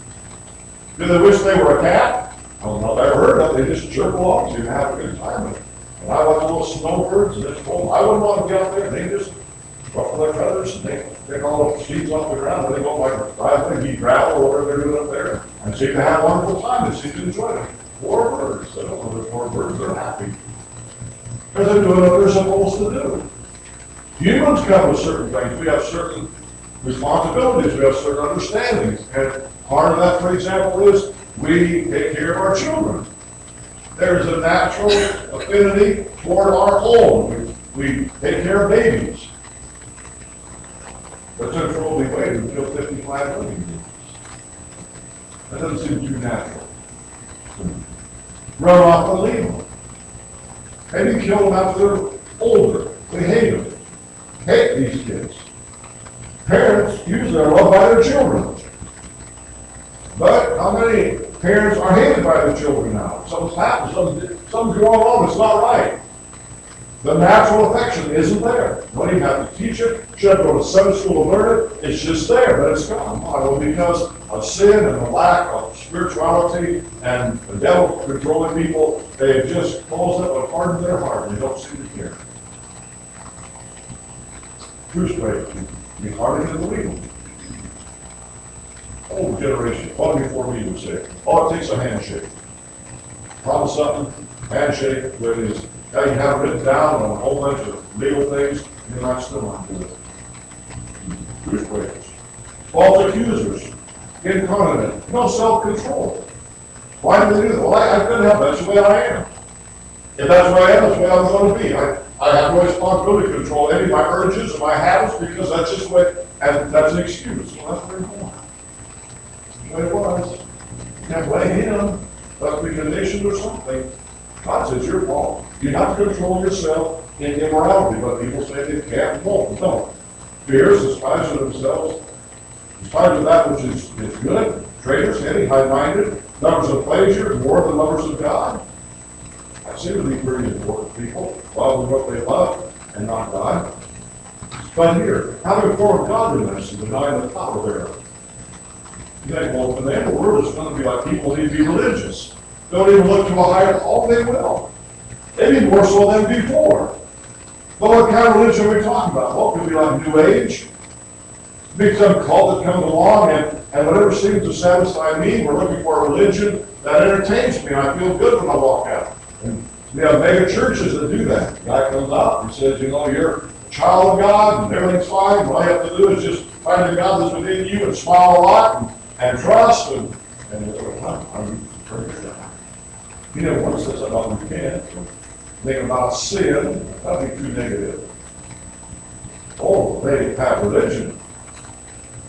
Do they wish they were a cat? I don't know if I've ever heard of it. They just chirp along, so you have a good time with it. And I watch little snowbirds, and it's cold. I wouldn't want to be out there. They just ruffle their feathers and take all the seeds off the ground, and they go like driveway, eat gravel, or whatever they're doing up there, and seem to have a wonderful time, they seem to enjoy it. Poor birds, they don't know they're poor birds, they're happy. Because they're doing what they're supposed to do. Humans come with certain things, we have certain responsibilities, we have certain understandings, and part of that, for example, is we take care of our children. There's a natural affinity toward our own. We take care of babies. But since we're only waiting until 55 million babies, that doesn't seem too natural. Run off and leave them. Maybe kill them after they're older. We hate them. Hate these kids. Parents usually are loved by their children. But how many parents are hated by their children now? Something's happened, something's going on, it's not right. The natural affection isn't there. You don't even have to teach it. You should go to Sunday school to learn it. It's just there, but it's gone. Why? Well, because of sin and the lack of spirituality and the devil controlling people, they've just closed up and hardened their heart and they don't seem to care. True straight. Be harder to believe them. Old generation, one before me would say, oh, it takes a handshake. Promise something, handshake, but it is, now you have it written down on a whole bunch of legal things, you're not still not doing it. True straight. False accusers, incontinent, no self-control. Why do they do that? Well, I couldn't help it, that's the way I am. If that's the way I am, that's the way I'm going to be. I have no responsibility to control any of my urges or my habits because that's just the way, and that's an excuse. Well, that's very wrong. That's the way it was. You can't blame him. Must be conditioned or something. God says it's your fault. You have to control yourself in immorality, but people say they can't and won't. No. Fears, despise of themselves, despise of that which is good, traitors, heady, high-minded, lovers of pleasure more than lovers of God. I seem to be pretty important people, loving what they love and not God. But here, having a form of godliness and denying the power thereof. You think, well, in the end of the world, it's going to be like people need to be religious. Don't even look to a higher, oh, they will. Maybe more so than before. But what kind of religion are we talking about? Well, it could be like New Age. Be some cult that comes along, and whatever seems to satisfy me, we're looking for a religion that entertains me, and I feel good when I walk out. And we have mega churches that do that. The guy comes out and says, you know, you're a child of God, and everything's fine. All you have to do is just find the God that's within you and smile a lot and trust, and I'm you know, once says about repent, think about sin, that'd be too negative. Oh, they have religion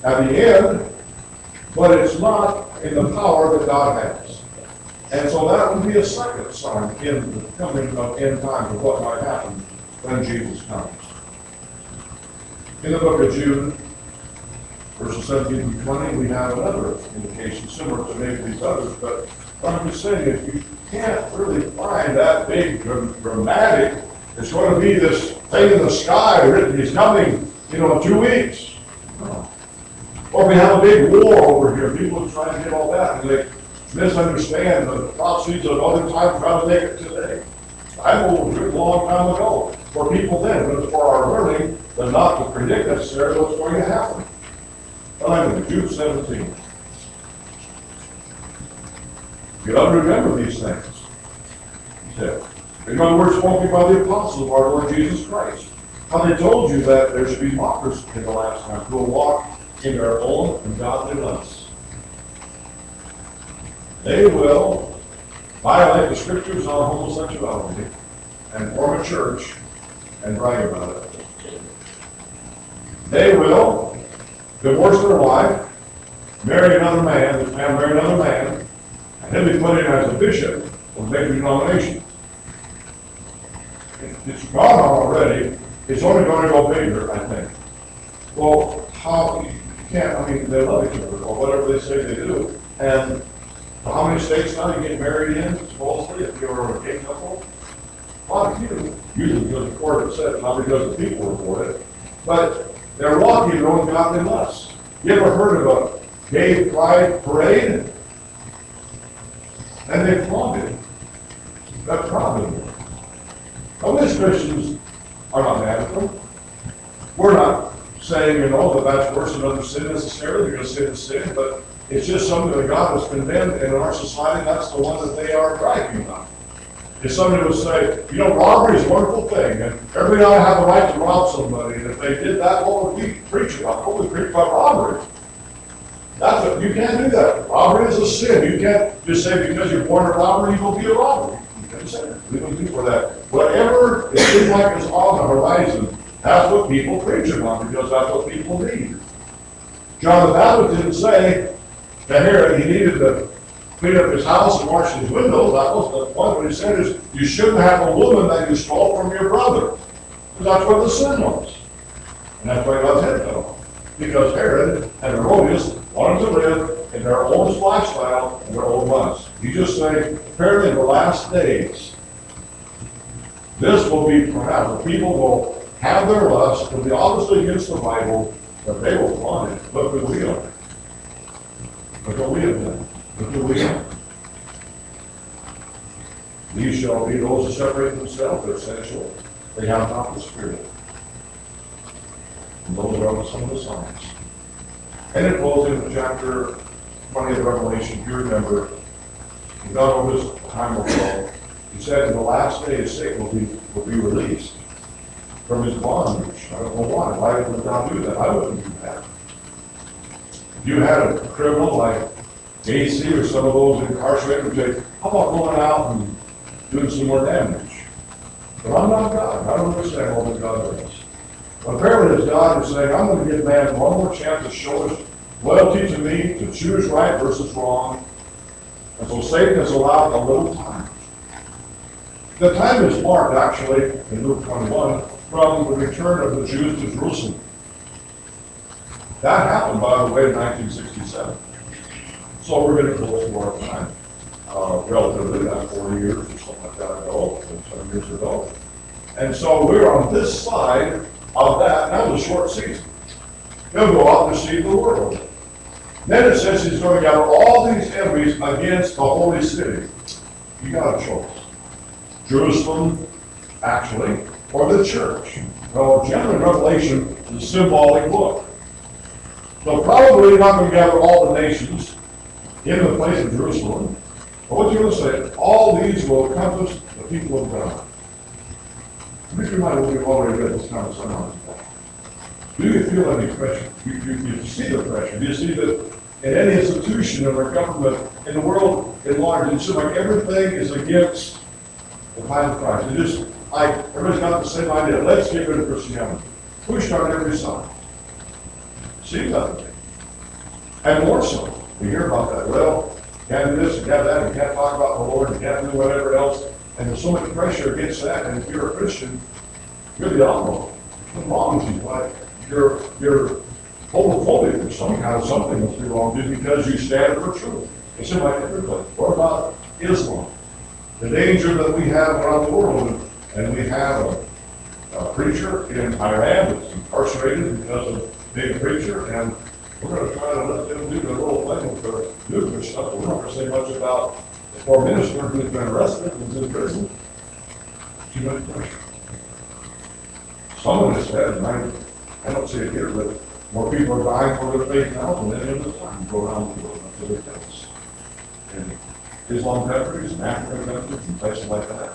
at the end, but it's not in the power that God has. And so that would be a second sign in the coming of end times of what might happen when Jesus comes. In the book of Jude, verses 17 through 20, we have another indication similar to maybe these others, but what I'm just saying is you can't really find that big dramatic. It's going to be this thing in the sky written, he's coming, you know, in 2 weeks. Or we have a big war over here. People are trying to get all that, and they misunderstand the prophecies of other times trying to make it today. The Bible was written a long time ago for people then, but it's for our learning, but not to predict necessarily what's going to happen. Finally, Jude 17. You ought to remember these things. He said, remember words spoken by the apostles of our Lord Jesus Christ. How they told you that there should be mockers in the last time who will walk in their own ungodly lusts. They will violate the scriptures on homosexuality and form a church and brag about it. They will divorce their wife, marry another man, this man marry another man, and he'll be put in as a bishop of a major denomination. It's gone already. It's only going to go bigger, I think. Well, how you can't, I mean, they love each other, or whatever they say they do. And how many states now you get married in, supposedly, if you're a gay couple? A lot of you, usually because the court said, not because the people report it, but they're walking their own godly lusts. You ever heard of a gay pride parade? And they flaunt it. That's problem. Now, these Christians are not mad at them. we're not saying, that that's worse than other sin necessarily, because sin is sin, but it's just something that God has condemned, and in our society, that's the one that they are bragging about. If somebody would say, robbery is a wonderful thing, and everybody ought to have the right to rob somebody, and if they did that, what would we preach about? What would we preach about robbery? You can't do that. Robbery is a sin. You can't just say because you're born a robber, you will be a robber. You can't say that. We don't do for that. Whatever it seems like is on the horizon, that's what people preach about, because that's what people need. John the Baptist didn't say that here he needed to clean up his house and wash his windows. That was the point. What he said is, you shouldn't have a woman that you stole from your brother. Because that's what the sin was. And that's why God's head fell. Because Herod and Herodias wanted to live in their own lifestyle and their own lusts. You just say, apparently in the last days, this will be perhaps, the people will have their lust, it'll be obviously against the Bible, but they will want it. Look what we are. Look what we have done. Look who we are. These shall be those who separate themselves, they're sensual. They have not the Spirit. And those are some of the signs. And in closing, in chapter 20 of Revelation, if you remember, God over this time ago, he said in the last days Satan will be released from his bondage. I don't know why. Why would God do that? I wouldn't do that. If you had a criminal like AC or some of those incarcerated would say, how about going out and doing some more damage? But I'm not God. I don't understand all that God does. But apparently as God is saying, I'm going to give man one more chance to show his loyalty to me, to choose right versus wrong. And so Satan has allowed a little time. The time is marked, actually, in Luke 21, from the return of the Jews to Jerusalem. That happened, by the way, in 1967. So we're getting close to our time. Relatively, that's 40 years or something like that ago, 7 years ago. And so we're on this side of that. That was a short season. He'll go out and deceive the world. Then it says he's going to gather all these enemies against the holy city. You got a choice. Jerusalem, actually, or the church. Well, generally, Revelation is a symbolic book. So probably not going to gather all the nations in the place of Jerusalem. But what you're going to say, all these will encompass the people of God. Let me remind you what we've already read this kind of sermon. Do you feel any pressure? You see the pressure. Do you see that in any institution of our government, in the world at large, it seems like everything is against the plan of Christ. It just like everybody's got the same idea. Let's get rid of Christianity. Pushed on every side. Seems that way. And more so. We hear about that. Well, you can't do this, you can't do that, you can't talk about the Lord, you can't do whatever else. And there's so much pressure against that. And if you're a Christian, you're the outlaw. What's wrong with you? Like you're homophobic or some kind of something must be wrong with you because you stand for truth. It seems like everybody. What about Islam? The danger that we have around the world, and we have a preacher in Iran that's incarcerated because of being a preacher, and we're going to try to let them do their little thing with their nuclear stuff. We're not going to say much about the poor minister who's been arrested and is in prison. Too much pressure. Someone has said, and I don't see it here, but more people are dying for their faith now than any other time go around the world until they test. In Islam countries and African countries and places like that.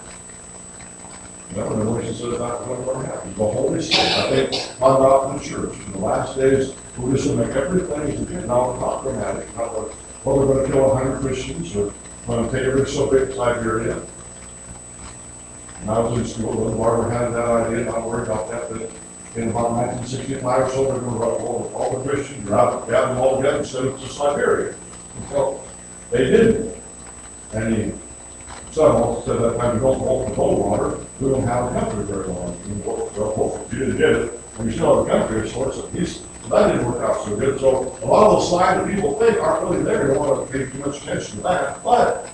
No, Revelation says about what's going to happen. The Holy Spirit, I think, brought out in the church. In the last days, we're just going to make everything again. Now, it's not dramatic. Not like, well, we're going to kill 100 Christians, or we're going to take every Soviet Siberia. When I was in school, Little Barbara had that idea, not worried about that, but in about 1965 or so, they're going to run all the Christians, gather them all together and send them to Siberia. So they didn't. And he said that time, you don't vote for cold water, we don't have a country very long. Well, if you didn't get it, and you still have a country of sorts of peace. So that didn't work out so good. So a lot of those signs that people think aren't really there. You don't want to pay too much attention to that. But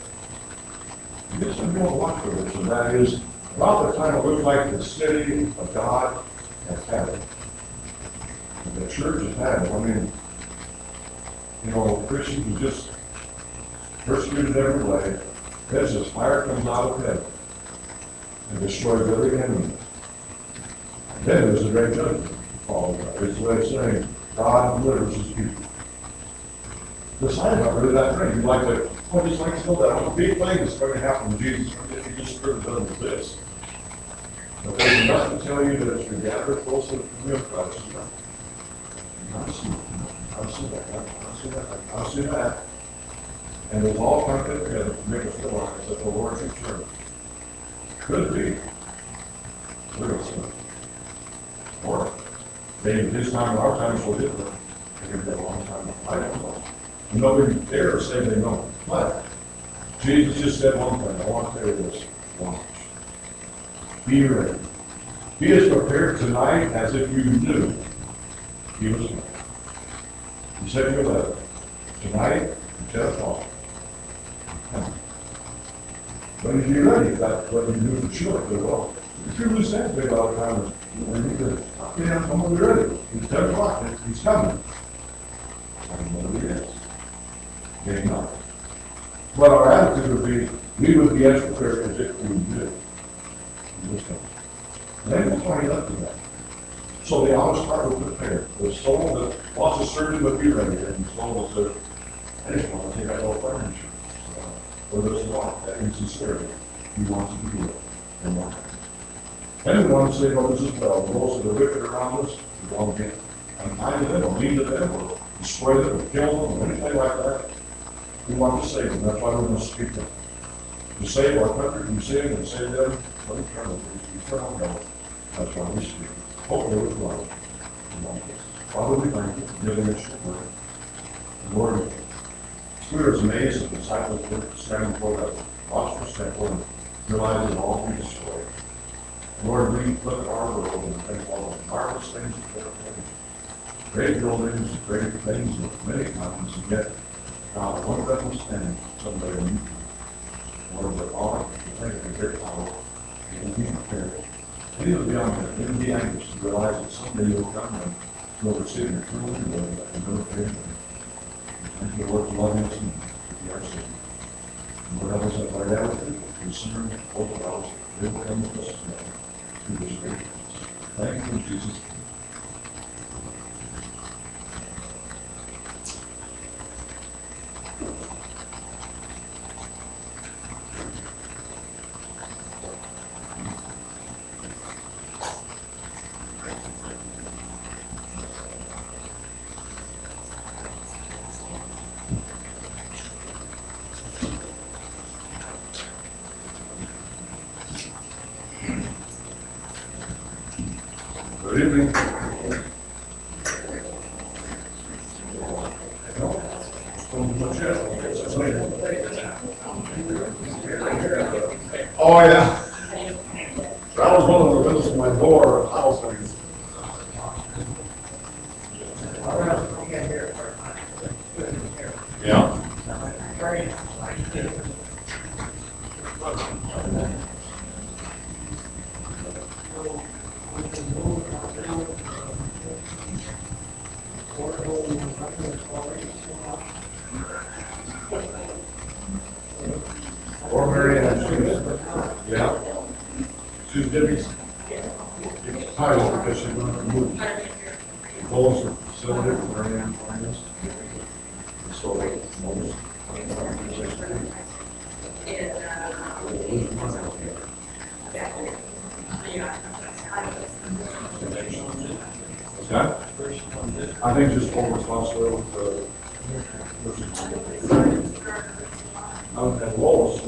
you get something you want to watch for this, and that is about the time it looks like the city of God has had it. And the church has had it. I mean, Christians who just persecuted every way. There's this fire comes out of heaven and destroys every enemy. And then there's a great judgment. apologize. It's the way of saying God delivers his people. The sign not really that great. You'd like to, well, just like to know that one big thing that's going to happen to Jesus if he just really does this. But there's enough to tell you that it's to gather closer to real Christ. I've seen that. I've seen that. And it's all come together to make us realize that the Lord's return could be real soon. Or maybe his time and our time is so different. It could be a long time. I don't know. And nobody dares say they know. But Jesus just said one thing. I want to tell you this. Watch. Be ready. Be as prepared tonight as if you knew he was coming. He said in your letter, tonight at 10 o'clock. When did you ready? That's what you knew for sure. Well, if you lose that big all the time, you need to, I'm going to be ready. It's 10 o'clock. He's coming. I don't know what he is. Maybe not. But our attitude would be, we would be as prepared as if we did. He was coming. Then we'll find up to that. So the honest heart will prepare. The soul that wants to serve him will be ready. And the soul will say, I just want to take out all fire insurance. Or there's not that insincerity. He wants to be healed. And more. And we want to save others as well. Those that are wicked around us, we want to get unkind to them or mean to them or destroy them or kill them or anything like that. We want to save them. That's why we're going to speak them. To save our country from sin and save them from eternal hell. That's why we speak. Hopefully with love. Father, we thank you for giving us your word. Lord, we were amazed that the disciples were standing before that monstrous temple and realizing all be destroyed. Lord, we look at our world and think all the marvelous things that there are. Great buildings, great things of many kinds, and yet God, one of them will stand someday in you. Lord, but all the things of great power, you will be prepared. And even beyond that, even be anxious to realize that someday you'll come and you'll receive your true reward that can never pay for. Thank you, Lord, for loving us and to be our Savior. And Lord, help us that right out with you, concern both of us, they will come with us today through this great peace. Thank you, Jesus. Good evening. Oh, yeah. That was one of the windows in my door, house things. Yeah. Or Mary Ann, yeah. She's Debbie's title because she's going to move. Close the facility for Mary Ann Finance. So, almost. Okay. I think just full responsibility for and Lois